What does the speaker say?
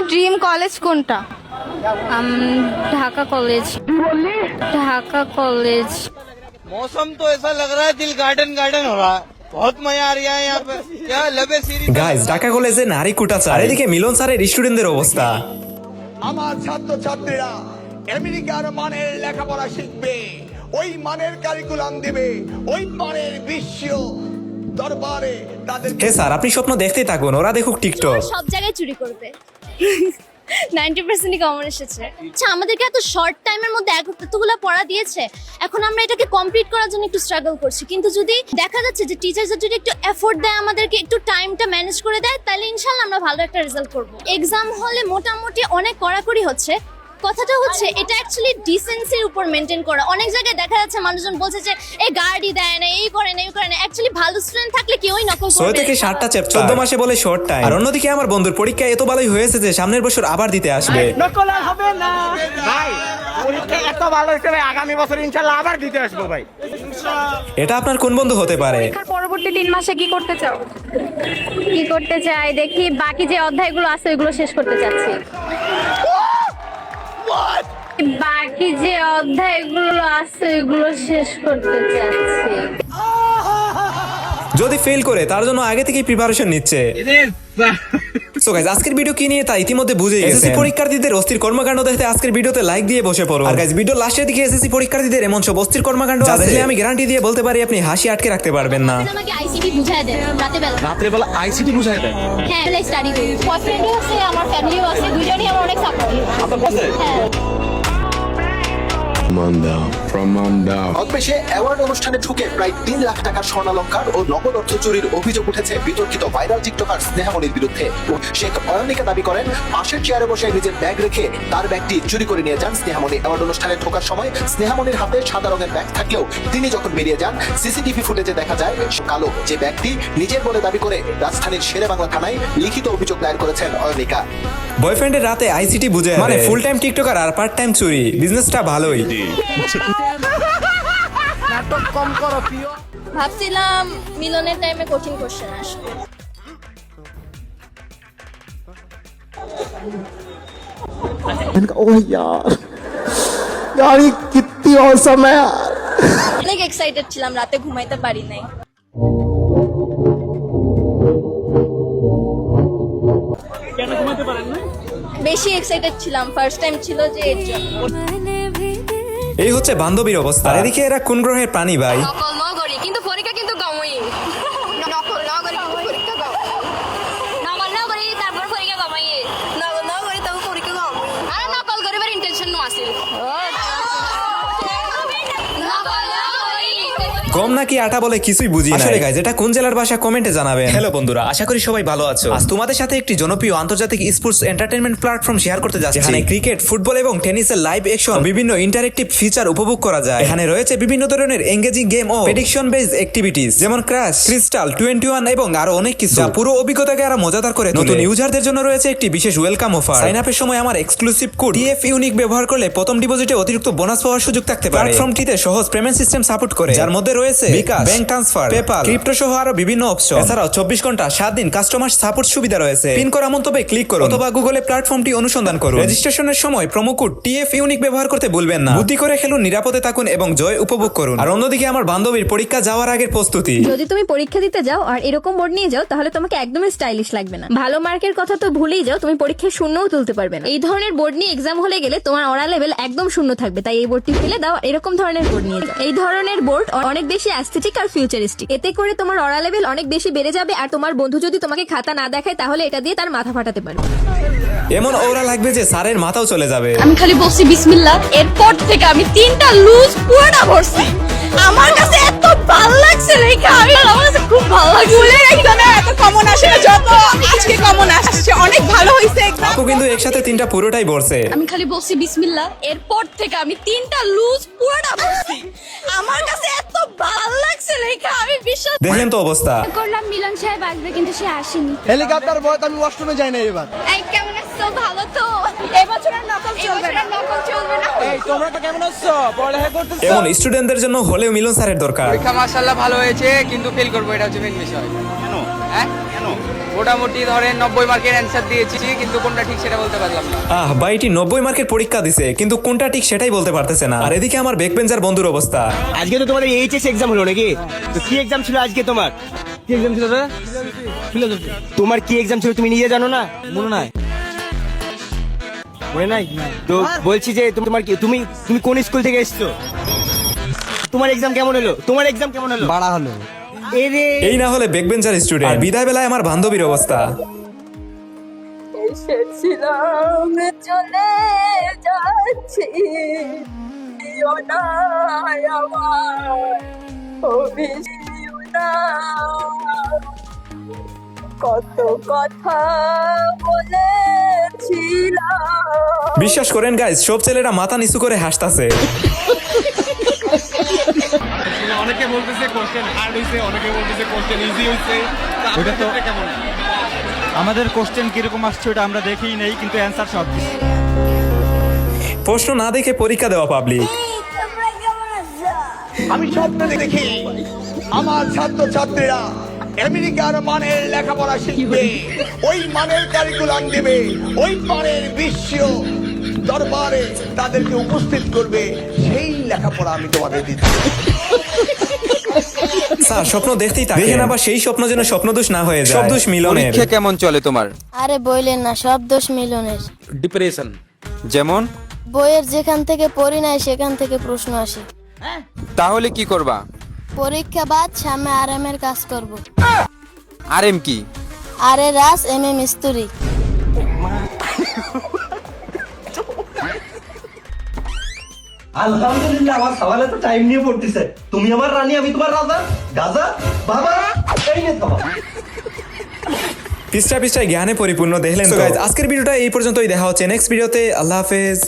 তোমার dream college কোনটা? Dhaka college. Dhaka college. मौसम तो ऐसा लग रहा है दिल गार्डन गार्डन हो रहा है बहुत मजा आ रहा है यहाँ पे क्या लबे सीरीज গাইস ঢাকা কলেজে নারী কুটা চায়। আর এদিকে মিলন স্যারের স্টুডেন্টদের অবস্থা। আমার ছাত্র ছাত্রীরা আমেরিকার মানের লেখাপড়া শিখবে, ওই মানের কারিকুলাম দিবে, ওই মানের বিশ্ব দরবারে তাদের হে স্যার, আপনি স্বপ্ন দেখতেই থাকুন, ওরা দেখুক টিকটক। সব জায়গায় চুরি করবে। 90% কমন এসেছে। আচ্ছা, আমাদেরকে এত শর্ট টাইমের মধ্যে এতগুলো পড়া দিয়েছে, এখন আমরা এটাকে কমপ্লিট করার জন্য একটু স্ট্রাগল করছি। কিন্তু যদি দেখা যাচ্ছে যে টিচাররা যদি একটু এফোর্ট দেয়, আমাদেরকে একটু টাইমটা ম্যানেজ করে দেয়, তাহলে ইনশাআল্লাহ আমরা ভালো একটা রেজাল্ট করব। এক্সাম হলে মোটামুটি অনেক কড়াকড়ি হচ্ছে। কথাটা হচ্ছে এটা অ্যাকচুয়ালি ডিসেন্সির উপর মেনটেন করা। অনেক জায়গায় দেখা যাচ্ছে মানুষজন বলছে যে এই গার্ডই দেয় না, এই করে না, এই করে না। অ্যাকচুয়ালি ভালো স্টুডেন্ট থাকলে কেউই নকল করবে 6 থেকে 7টা চ্যাপ্টার 14 মাসে বলে শর্ট টাইম। আর অন্যদিকে আমার বন্ধুর পরীক্ষা এত ভালোই হয়েছে যে সামনের বছর আবার দিতে আসবে। নকল আর হবে না ভাই, পরীক্ষা এত ভালো হয়েছে ভাই, আগামী বছর ইনশাআল্লাহ আবার দিতে আসবো ভাই। এটা আপনার কোন বন্ধু হতে পারে? পরবর্তী 3 মাসে কি করতে চাও? কি করতে চাই দেখি, বাকি যে অধ্যায়গুলো আছে ওইগুলো শেষ করতে চাচ্ছি। বাকি যে অধ্যায়গুলো আছে ওইগুলো শেষ করতে চাচ্ছি। যদি ফেল করে তার জন্য আগে থেকেই প্রিপারেশন নিচ্ছে। সো গাইস, আজকের ভিডিও কি নিয়ে তা ইতিমধ্যে বুঝে গেছেন। এসএসসি পরীক্ষার্থীদের অস্থির কর্মকাণ্ড দেখতে আজকের ভিডিওতে লাইক দিয়ে বসে পড়ুন। আর গাইস, ভিডিও লাস্টের দিকে এসএসসি পরীক্ষার্থীদের এমন সব অস্থির কর্মকাণ্ড আছে যে আমি গ্যারান্টি দিয়ে বলতে পারি আপনি হাসি আটকে রাখতে পারবেন না। আমাকে আইসিটি বুঝায় দেন রাত্রে বেলা আইসিটি বুঝাই দেয়। হ্যাঁ, স্টাডি করি। বয়ফ্রেন্ডও আছে, আমার ফ্যামিলিও আছে, দুজনেই আমার অনেক সাপোর্ট। হ্যাঁ। অল্পেশে অ্যাওয়ার্ড অনুষ্ঠানে ঢুকে প্রায় 3 লাখ টাকার স্বর্ণালংকার ও নগদ অর্থ চুরির অভিযোগ উঠেছে বিতর্কিত ভাইরাল টিকটকার স্নেহামণির বিরুদ্ধে। শেখ অয়নিকা দাবি করেন পাশের চেয়ারে বসে নিজের ব্যাগ রেখে তার ব্যাগটি চুরি করে নিয়ে যান স্নেহামণি। অ্যাওয়ার্ড অনুষ্ঠানে ঢোকার সময় স্নেহামণির হাতে সাদা রঙের ব্যাগ থাকলেও তিনি যখন বেরিয়ে যান সিসিটিভি ফুটেজে দেখা যায় কালো যে ব্যাগটি নিজের বলে দাবি করে রাজধানীর শেরেবাংলা থানায় লিখিত অভিযোগ দায়ের করেছেন অয়নিকা। বয়ফ্রেন্ডের রাতে আইসিটি বুঝে মানে ফুল টাইম টিকটকার আর পার্ট টাইম চুরি, বিজনেসটা ভালোই। নাটক কম করো প্রিয়। ভাবছিলাম মিলনের টাইমে কঠিন কোশ্চেন আসবে। ओह यार यार ये कितनी औसम है यार। অনেক এক্সাইটেড ছিলাম, রাতে ঘুমাইতে পারি নাই। কেন ঘুমাতে পারেন না? বেশি এক্সাইটেড ছিলাম, ফার্স্ট টাইম ছিল যে এর জন্য। এই হচ্ছে বান্ধবীর অবস্থা। আর এদিকে এরা কোন গ্রহের প্রাণী ভাই? নকল নগরী, কিন্তু পরীক্ষা কিন্তু কমই। নকল নগরী, পরীক্ষা কম। নকল নগরী, তারপর পরীক্ষা কমাই। নকল নগরী, তারপর পরীক্ষা কম। আর নকল করিবার ইন্টেনশন নো আছিল। নকল নগরী। গম নাকি আটা বলে কিছুই বুঝি না। আসলে গাইস, এটা কোন জেলার ভাষা কমেন্টে জানাবেন। হ্যালো বন্ধুরা, আশা করি সবাই ভালো আছো। আজ তোমাদের সাথে একটি জনপ্রিয় আন্তর্জাতিক স্পোর্টস এন্টারটেইনমেন্ট প্ল্যাটফর্ম শেয়ার করতে যাচ্ছি, যেখানে ক্রিকেট, ফুটবল এবং টেনিসের লাইভ অ্যাকশন, বিভিন্ন ইন্টারেক্টিভ ফিচার উপভোগ করা যায়। এখানে রয়েছে বিভিন্ন ধরনের এঙ্গেজিং গেম ও প্রেডিকশন বেসড অ্যাক্টিভিটিস, যেমন ক্র্যাশ, ক্রিস্টাল 21 এবং আরো অনেক কিছু, যা পুরো অভিজ্ঞতাকে আরো মজাদার করে তোলে। নতুন ইউজারদের জন্য রয়েছে একটি বিশেষ ওয়েলকাম অফার। সাইন আপের সময় আমার এক্সক্লুসিভ কোড TF ইউনিক ব্যবহার করলে প্রথম ডিপোজিটে অতিরিক্ত বোনাস পাওয়ার সুযোগ থাকতে পারে। প্ল্যাটফর্মটিতে সহজ পেমেন্ট সিস্টেম সাপোর্ট করে, যার মধ্যে রয়েছে বিকাশ, ব্যাংক ট্রান্সফার, পেপাল, ক্রিপ্টো সহ আরো বিভিন্ন অপশন। এছাড়াও 24 ঘন্টা 7 দিন কাস্টমার সাপোর্ট সুবিধা রয়েছে। পিন করা মন্তব্যে ক্লিক করুন অথবা গুগলে প্ল্যাটফর্মটি অনুসন্ধান করুন। রেজিস্ট্রেশনের সময় প্রোমো কোড TF ইউনিক ব্যবহার করতে ভুলবেন না। বুদ্ধি করে খেলুন, নিরাপদে থাকুন এবং জয় উপভোগ করুন। আর অন্যদিকে আমার বান্ধবীর পরীক্ষা যাওয়ার আগের প্রস্তুতি। যদি তুমি পরীক্ষা দিতে যাও আর এরকম বোর্ড নিয়ে যাও, তাহলে তোমাকে একদমই স্টাইলিশ লাগবে না। ভালো মার্কের কথা তো ভুলেই যাও, তুমি পরীক্ষায় শূন্যও তুলতে পারবে না। এই ধরনের বোর্ড নিয়ে এক্সাম হলে গেলে তোমার অরা লেভেল একদম শূন্য থাকবে। তাই এই বোর্ডটি ফেলে দাও, এরকম ধরনের বোর্ড নিয়ে যাও। এই ধরনের বোর্ড অনেক বেশি অ্যাস্থেটিক আর ফিউচারিস্টিক। এতে করে তোমার অরা লেভেল অনেক বেশি বেড়ে যাবে। আর তোমার বন্ধু যদি তোমাকে খাতা না দেখায়, তাহলে এটা দিয়ে তার মাথা ফাটাতে পারবে। এমন ওরা লাগবে যে স্যারের মাথাও চলে যাবে। আমি খালি বলছি বিসমিল্লাহ, এরপর থেকে আমি 3টা লুজ পুরোটা ভরছি। আমার কাছে এত ভালো লাগছে রেখা, আমার কাছে খুব ভালো লাগছে। স্কুলের এক্সামে এত কমন আসে না, যত আজকে কমন আসছে অনেক ভালো হয়েছে। আপু কিন্তু একসাথে 3টা পুরোটাই ভরছে। আমি খালি বলছি বিসমিল্লাহ, এরপর থেকে আমি 3টা লুজ পুরোটা ভরছি। আমার কাছে এত ভালো লাগছে রেখা, আমি বিশ্বাস দেখলেন তো অবস্থা। করলাম মিলন সাহেব আসবে, কিন্তু সে আসেনি। হেলিকপ্টার বয়স আমি ওয়াশরুমে যাই না এবার। এই কেমন আছো? ভালো তো? এবছর আর নকল চলবে না। নকল চলবে না। এই তোমরা তো কেমন আছো? পড়ালেখা করতেছো? এমন স্টুডেন্টদের জন্য হলেও মিলন স্যারের দরকার। পরীক্ষা মাশাআল্লাহ ভালো হয়েছে, কিন্তু ফেল করবো, এটা হচ্ছে মেন বিষয়। কেন হ্যাঁ কেন মোটামুটি ধরেন 90 মার্কের অ্যান্সার দিয়েছি, কিন্তু কোনটা ঠিক সেটা বলতে পারলাম না। ভাই এটি 90 মার্কের পরীক্ষা দিছে কিন্তু কোনটা ঠিক সেটাই বলতে পারতেছে না। আর এদিকে আমার ব্যাকবেঞ্চার বন্ধুর অবস্থা। আজকে তো তোমাদের এইচএস এক্সাম হলো নাকি? তো কি এক্সাম ছিল আজকে তোমার? কি এক্সাম ছিল রে? ফিলোসফি। তোমার কি এক্সাম ছিল তুমি নিজে জানো না? মনে নাই? মনে নাই? তো বলছি যে তোমার কি তুমি তুমি কোন স্কুল থেকে এসেছো? তোমার এক্সাম কেমন হলো? তোমার এক্সাম কেমন হলো? বাড়া হলো। এই না হলে ব্যাকবেঞ্চার স্টুডেন্ট। আর বিদায় বেলায় আমার বান্ধবীর অবস্থা। এসেছিলাম চলে যাচ্ছি দিও না আমার অভিযোগ না কত কথা বলেছিলাম। বিশ্বাস করেন গাইস, সব ছেলেরা মাথা নিচু করে হাসতাছে। অনেকে বলতেছে কোশ্চেন হার্ড হইছে, অনেকে বলতেছে কোশ্চেন ইজি হইছে। ওটা তো কেমন? আমাদের কোশ্চেন কিরকম আসছে ওটা আমরা দেখেই নেই, কিন্তু অ্যান্সার সব দিচ্ছি। প্রশ্ন না দেখে পরীক্ষা দেওয়া পাবলিক। আমি স্বপ্ন দেখি আমার ছাত্রছাত্রীরা আমেরিকার মানের লেখাপড়া শিখবে, ওই মানের কারিকুলাম দেবে, ওই মানের বিশ্ব দরবারে তাদেরকে উপস্থিত করবে, সেই লেখাপড়া আমি তোমাদের দিচ্ছি। স্যার স্বপ্ন দেখতেই থাকে, দেখেন আবার সেই স্বপ্ন যেন স্বপ্নদোষ না হয়ে যায়। সব দোষ মিলনের। কেমন চলে তোমার? আরে বইলেন না, সব দোষ মিলনের। ডিপ্রেশন যেমন? বইয়ের যেখান থেকে পড়ি নাই সেখান থেকে প্রশ্ন আসে। তাহলে কি করবা? পরীক্ষা বাদ সামনে আরএমের কাজ করব। আরএম কি? আরে রাস এমএ মিস্ত্রি। আলহামদুলিল্লাহ, আমার সওয়ালে তো টাইম নিয়ে পড়তেছে। তুমি আমার রানী, আমি তোমার রাজা। গাজা বাবা, এই নে তোমার। পৃষ্ঠায় পৃষ্ঠায় জ্ঞানে পরিপূর্ণ। দেখলেন তো গাইস, আজকের ভিডিওটা এই পর্যন্তই। দেখা হচ্ছে নেক্সট ভিডিওতে। আল্লাহ হাফেজ।